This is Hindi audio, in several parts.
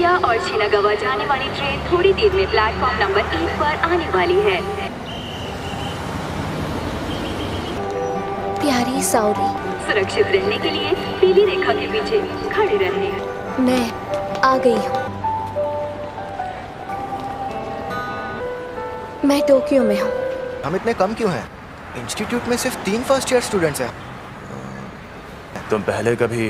शुक्रिया और शिनागावा जाने वाली ट्रेन थोड़ी देर में प्लेटफॉर्म नंबर 1 पर आने वाली है। प्यारी साउरी, सुरक्षित रहने के लिए पीली रेखा के पीछे खड़े रहें। मैं आ गई हूँ। मैं टोक्यो में हूँ। हम इतने कम क्यों हैं? इंस्टीट्यूट में सिर्फ 3 फर्स्ट ईयर स्टूडेंट्स हैं। तुम पहले कभी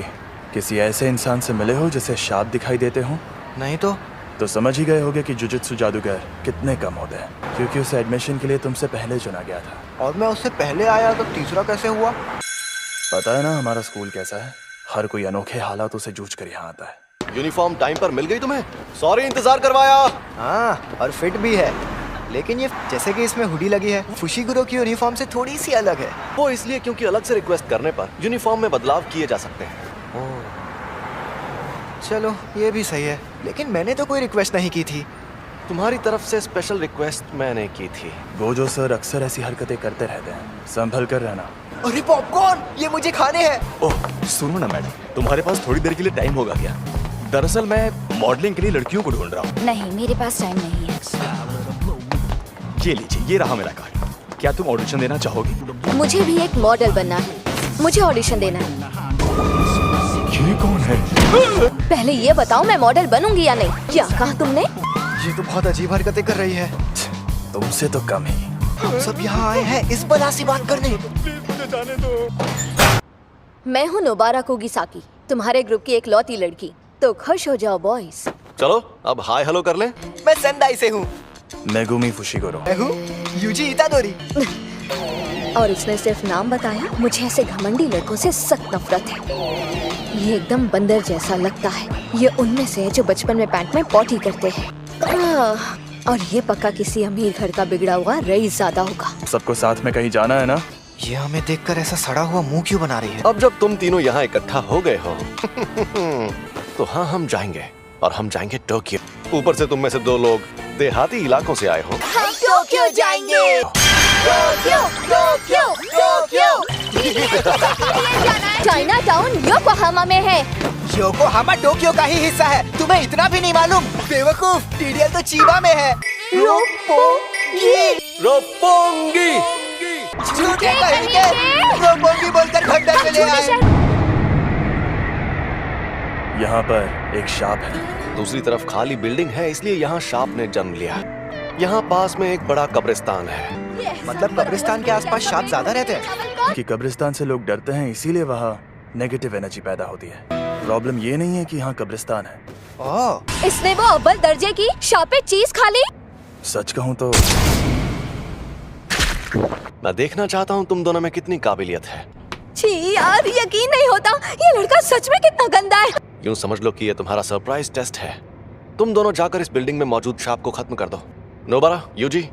किसी ऐसे इंसान से मिले हो जिसे शाप दिखाई देते हो? नहीं तो समझ ही गए होगे कि जुजुत्सु जादूगर कितने कम होते हैं, क्योंकि उसे एडमिशन के लिए तुमसे पहले चुना गया था। और मैं उससे पहले आया तो तीसरा कैसे हुआ? पता है ना हमारा स्कूल कैसा है, हर कोई अनोखे हालातों से जूझ कर यहाँ आता है। यूनिफॉर्म टाइम पर मिल गई तुम्हें? सॉरी इंतजार करवाया। हाँ, और फिट भी है, लेकिन ये जैसे कि इसमें हुडी लगी है, फुशिगुरो की यूनिफॉर्म से थोड़ी सी अलग है। वो इसलिए क्योंकि अलग से रिक्वेस्ट करने पर यूनिफॉर्म में बदलाव किए जा सकते हैं। चलो ये भी सही है, लेकिन मैंने तो कोई रिक्वेस्ट नहीं की थी। तुम्हारी तरफ से स्पेशल रिक्वेस्ट मैंने की थी। गोजो सर अक्सर ऐसी हरकतें करते रहते हैं, संभल कर रहना। अरे पॉपकॉर्न, ये मुझे खाने हैं। ओह सुनो ना मैडम, तुम्हारे पास थोड़ी देर के लिए टाइम होगा क्या? दरअसल मैं मॉडलिंग के लिए लड़कियों को ढूंढ रहा हूँ। नहीं, मेरे पास टाइम नहीं है। ये लीजिए, ये रहा मेरा कार्ड। क्या तुम ऑडिशन देना चाहोगी? मुझे भी एक मॉडल बनना है, मुझे ऑडिशन देना है। ये कौन है? पहले ये बताओ मैं मॉडल बनूंगी या नहीं? क्या कहा तुमने? ये तो बहुत अजीब हरकतें कर रही है। तुमसे तो कम ही। हम सब यहाँ आए हैं इस बला सी बात करने। मैं हूँ नोबारा कोगिसाकी, तुम्हारे ग्रुप की एक लौती लड़की। तो खुश हो जाओ बॉयज। चलो अब हाय हेलो कर लें। मैं सेंदाई से हूँ। Megumi Fushiguro. मैं हूँ यूजी इतादोरी। और उसने सिर्फ नाम बताया। मुझे ऐसे घमंडी लड़कों से सख्त नफरत है। ये एकदम बंदर जैसा लगता है। ये उनमें से है जो बचपन में पैंट में पॉटी करते हैं। और ये पक्का किसी अमीर घर का बिगड़ा हुआ रईस ज्यादा होगा। सबको साथ में कहीं जाना है ना? ये हमें देखकर ऐसा सड़ा हुआ मुंह क्यों बना रही है? अब जब तुम तीनों यहाँ इकट्ठा हो गए हो तो हाँ हम जाएंगे, और हम जाएंगे टोक्यो। ऊपर से तुम में से 2 लोग देहाती इलाकों से आए हो। हम टोक्यो जाएंगे। Tokyo, Tokyo, Tokyo. China town Yokohama में है। योकोहामा टोक्यो का ही हिस्सा है, तुम्हें इतना भी नहीं मालूम? बेवकूफ, टीडीएल तो चीबा में है। रोपोंगी। झूठे कहेंगे, रोपोंगी बोलकर खंडर में ले आए। यहाँ पर एक शाप है। दूसरी तरफ खाली बिल्डिंग है, इसलिए यहाँ शाप ने जन्म लिया। यहाँ पास में एक बड़ा कब्रिस्तान है। मतलब कब्रिस्तान के आसपास शाप ज्यादा रहते हैं? कि कब्रिस्तान से लोग डरते हैं, इसीलिए वहाँ नेगेटिव एनर्जी पैदा होती है। प्रॉब्लम ये नहीं है कि यहाँ कब्रिस्तान है। ओह, इसने वो अव्वल दर्जे की शापित चीज खा ली। सच कहूँ तो मैं देखना चाहता हूँ तुम दोनों में कितनी काबिलियत है। छी यार, यकीन नहीं होता, ये लड़का सच में कितना गंदा है। यूं समझ लो कि ये तुम्हारा सरप्राइज टेस्ट है। तुम दोनों जाकर इस बिल्डिंग में मौजूद शाप को खत्म कर दो। Nobara, UG.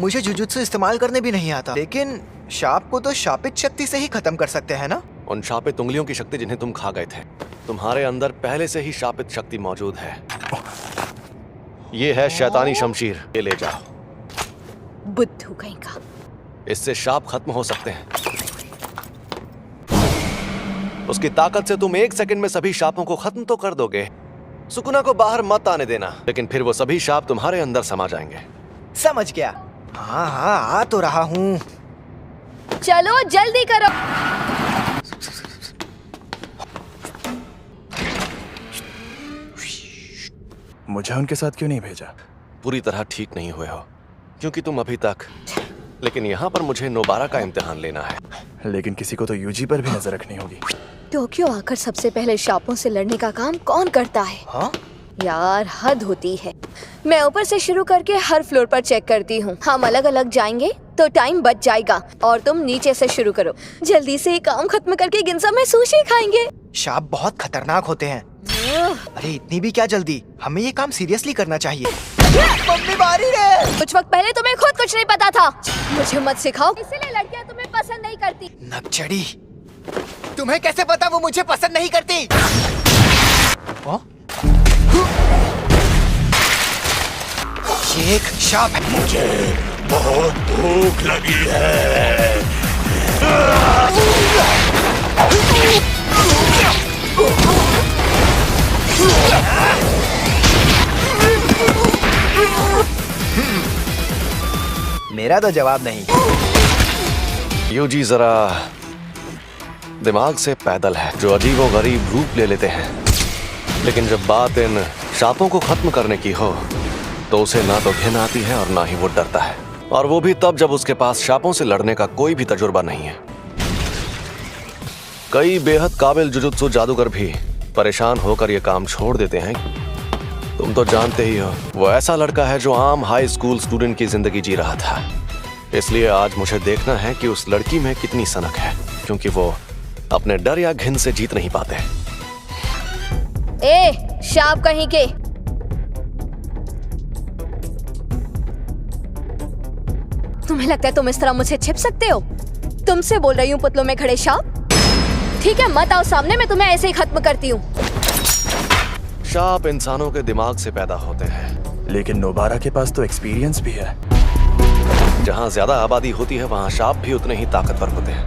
मुझे जुजुत्सु इस्तेमाल करने भी नहीं आता, लेकिन शाप को तो शापित शक्ति से ही खत्म कर सकते हैं ना? उन शापित उंगलियों की शक्ति जिन्हें तुम खा गए थे, तुम्हारे अंदर पहले से ही शापित शक्ति मौजूद है। ये है शैतानी शमशीर, ये ले जाओ। बुद्धू कहीं का। इससे शाप खत्म हो सकते हैं। उसकी ताकत से तुम 1 सेकंड में सभी शापों को खत्म तो कर दोगे। सुकुना को बाहर मत आने देना, लेकिन फिर वो सभी शाप तुम्हारे अंदर समा जाएंगे। समझ गया। हाँ हाँ, आ तो रहा हूँ। चलो जल्दी करो। मुझे उनके साथ क्यों नहीं भेजा? पूरी तरह ठीक नहीं हुए हो, क्योंकि तुम अभी तक। लेकिन यहाँ पर मुझे नोबारा का इम्तिहान लेना है। लेकिन किसी को तो यूजी पर भी नजर रखनी होगी। टोक्यो आकर सबसे पहले शापों से लड़ने का काम कौन करता है? हाँ? यार हद होती है। मैं ऊपर से शुरू करके हर फ्लोर पर चेक करती हूँ। हम अलग अलग जाएंगे तो टाइम बच जाएगा, और तुम नीचे से शुरू करो। जल्दी से काम खत्म करके गिनजा में सुशी खाएंगे। शाप बहुत खतरनाक होते हैं। अरे इतनी भी क्या जल्दी, हमें ये काम सीरियसली करना चाहिए। मम्मी मारी रे। कुछ वक्त पहले तुम्हें खुद कुछ नहीं पता था। मुझे मत सिखाओ, इसीलिए लड़कियां तुम्हें पसंद नहीं करती। नकचड़ी, तुम्हें कैसे पता वो मुझे पसंद नहीं करती? ये एक शाप है। मुझे बहुत भूख लगी है। मेरा तो जवाब नहीं। यूजी जरा दिमाग से पैदल है, जो अजीबोगरीब रूप ले लेते हैं। लेकिन जब बात इन शापों को खत्म करने की हो तो उसे ना तो घिन आती है और ना ही वो डरता है, और वो भी तब जब उसके पास शापों से लड़ने का कोई भी तजुर्बा नहीं है। कई बेहद काबिल जुजुत्सु जादूगर भी परेशान होकर ये काम छोड़ देते हैं। तुम तो जानते ही हो, वो ऐसा लड़का है जो आम हाई स्कूल स्टूडेंट की जिंदगी जी रहा था। इसलिए आज मुझे देखना है कि उस लड़की में कितनी सनक है, क्योंकि वो अपने डर या घिन से जीत नहीं पाते। ए, शाप कहीं के। तुम्हें लगता है तुम इस तरह मुझसे छिप सकते हो? तुमसे बोल रही हूँ पुतलों में खड़े शाप। ठीक है, मत आओ सामने, मैं तुम्हें ऐसे ही खत्म करती हूँ। शाप इंसानों के दिमाग से पैदा होते हैं, लेकिन नोबारा के पास तो एक्सपीरियंस भी है। जहाँ ज्यादा आबादी होती है वहाँ शाप भी उतने ही ताकतवर होते हैं।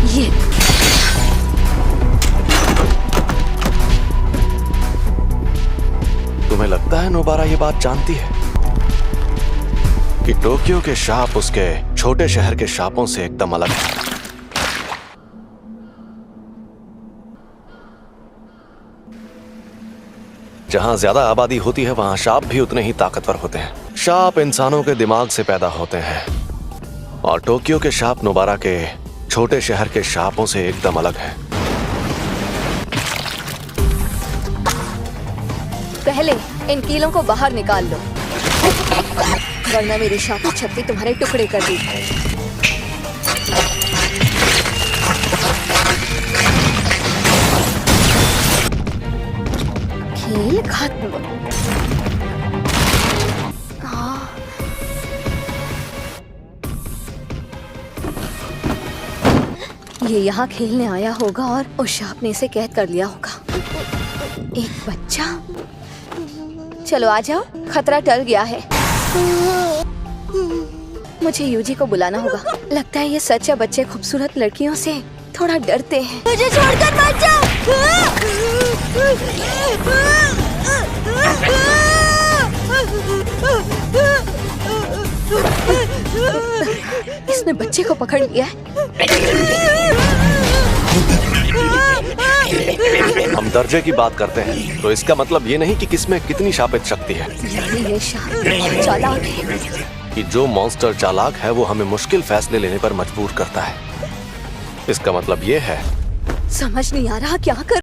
ये तुम्हें लगता है नोबारा ये बात जानती है कि टोक्यो के शाप उसके छोटे शहर के शापों से एकदम अलग है? जहां ज्यादा आबादी होती है वहां शाप भी उतने ही ताकतवर होते हैं। शाप इंसानों के दिमाग से पैदा होते हैं, और टोक्यो के शाप नोबारा के छोटे शहर के शापों से एकदम अलग है। पहले इन कीलों को बाहर निकाल लो, वरना मेरी शाप छत्ती तुम्हारे टुकड़े कर दी। खेल खत्म। ये यहाँ खेलने आया होगा और उस शाप ने इसे कैद कर लिया होगा। एक बच्चा। चलो आ जाओ, खतरा टल गया है। मुझे यूजी को बुलाना होगा। लगता है ये सच्चा बच्चे खूबसूरत लड़कियों से थोड़ा डरते हैं। मुझे छोड़कर मत जाओ। इसने बच्चे को पकड़ लिया है। हम दर्जे की बात करते हैं तो इसका मतलब ये नहीं कि किसमें कितनी शापित शक्ति है। ये शाप चालाक है। कि जो मॉन्स्टर चालाक है वो हमें मुश्किल फैसले लेने पर मजबूर करता है। इसका मतलब ये है, समझ नहीं आ रहा क्या कर